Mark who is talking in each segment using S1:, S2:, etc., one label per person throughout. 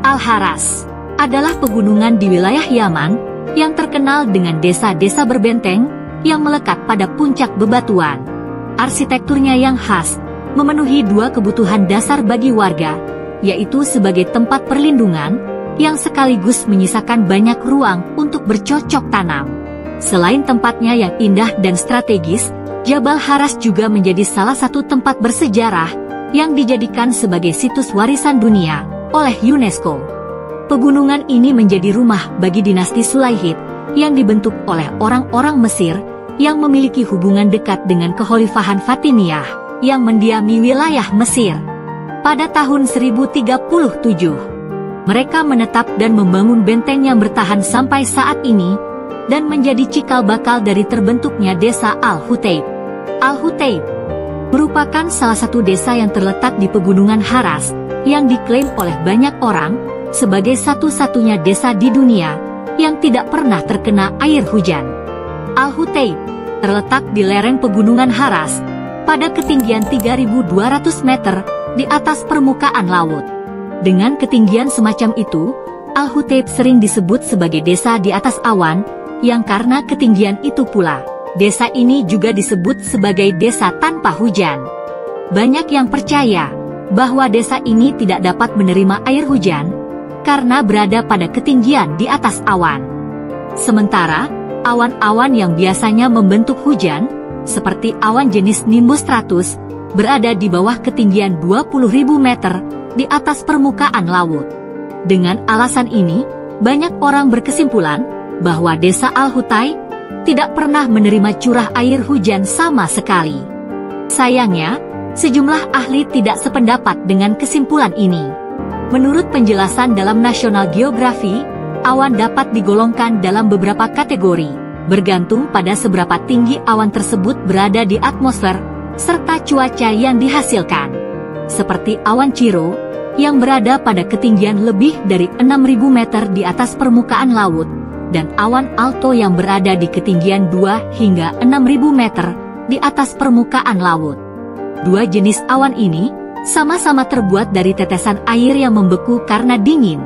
S1: Al-Haras adalah pegunungan di wilayah Yaman yang terkenal dengan desa-desa berbenteng yang melekat pada puncak bebatuan. Arsitekturnya yang khas memenuhi dua kebutuhan dasar bagi warga, yaitu sebagai tempat perlindungan yang sekaligus menyisakan banyak ruang untuk bercocok tanam. Selain tempatnya yang indah dan strategis, Jabal Haras juga menjadi salah satu tempat bersejarah yang dijadikan sebagai situs warisan dunia oleh UNESCO. Pegunungan ini menjadi rumah bagi dinasti Sulaihid yang dibentuk oleh orang-orang Mesir yang memiliki hubungan dekat dengan Kekhalifahan Fatimiyah yang mendiami wilayah Mesir. Pada tahun 1037, mereka menetap dan membangun benteng yang bertahan sampai saat ini dan menjadi cikal bakal dari terbentuknya desa Al-Hutayb. Al-Hutayb merupakan salah satu desa yang terletak di Pegunungan Haras yang diklaim oleh banyak orang sebagai satu-satunya desa di dunia yang tidak pernah terkena air hujan. Al-Hutayb terletak di lereng Pegunungan Haras pada ketinggian 3.200 meter di atas permukaan laut. Dengan ketinggian semacam itu, Al-Hutayb sering disebut sebagai desa di atas awan, yang karena ketinggian itu pula, desa ini juga disebut sebagai desa tanpa hujan. Banyak yang percaya bahwa desa ini tidak dapat menerima air hujan karena berada pada ketinggian di atas awan. Sementara, awan-awan yang biasanya membentuk hujan, seperti awan jenis nimbus stratus, berada di bawah ketinggian 20.000 meter di atas permukaan laut. Dengan alasan ini, banyak orang berkesimpulan bahwa desa Al-Hutayb tidak pernah menerima curah air hujan sama sekali. Sayangnya, sejumlah ahli tidak sependapat dengan kesimpulan ini. Menurut penjelasan dalam National Geographic, awan dapat digolongkan dalam beberapa kategori, bergantung pada seberapa tinggi awan tersebut berada di atmosfer, serta cuaca yang dihasilkan. Seperti awan Ciro, yang berada pada ketinggian lebih dari 6.000 meter di atas permukaan laut, dan awan alto yang berada di ketinggian 2 hingga 6.000 meter di atas permukaan laut. Dua jenis awan ini sama-sama terbuat dari tetesan air yang membeku karena dingin,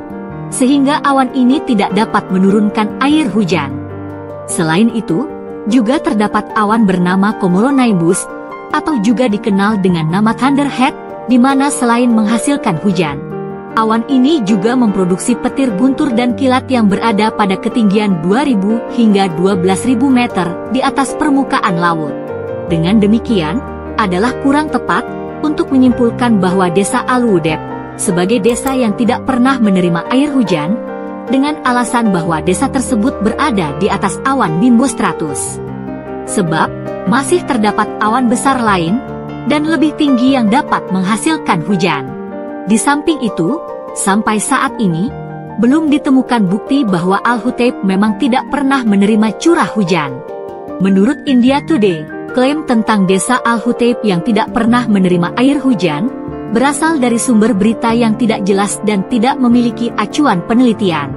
S1: sehingga awan ini tidak dapat menurunkan air hujan. Selain itu, juga terdapat awan bernama cumulonimbus, atau juga dikenal dengan nama thunderhead, di mana selain menghasilkan hujan, awan ini juga memproduksi petir guntur dan kilat yang berada pada ketinggian 2.000 hingga 12.000 meter di atas permukaan laut. Dengan demikian, adalah kurang tepat untuk menyimpulkan bahwa desa Al-Hutayb sebagai desa yang tidak pernah menerima air hujan, dengan alasan bahwa desa tersebut berada di atas awan nimbus stratus. Sebab, masih terdapat awan besar lain dan lebih tinggi yang dapat menghasilkan hujan. Di samping itu, sampai saat ini, belum ditemukan bukti bahwa Al-Hutayb memang tidak pernah menerima curah hujan. Menurut India Today, klaim tentang desa Al-Hutayb yang tidak pernah menerima air hujan berasal dari sumber berita yang tidak jelas dan tidak memiliki acuan penelitian.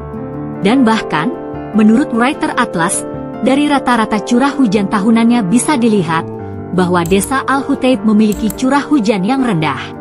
S1: Dan bahkan, menurut Writer Atlas, dari rata-rata curah hujan tahunannya bisa dilihat bahwa desa Al-Hutayb memiliki curah hujan yang rendah.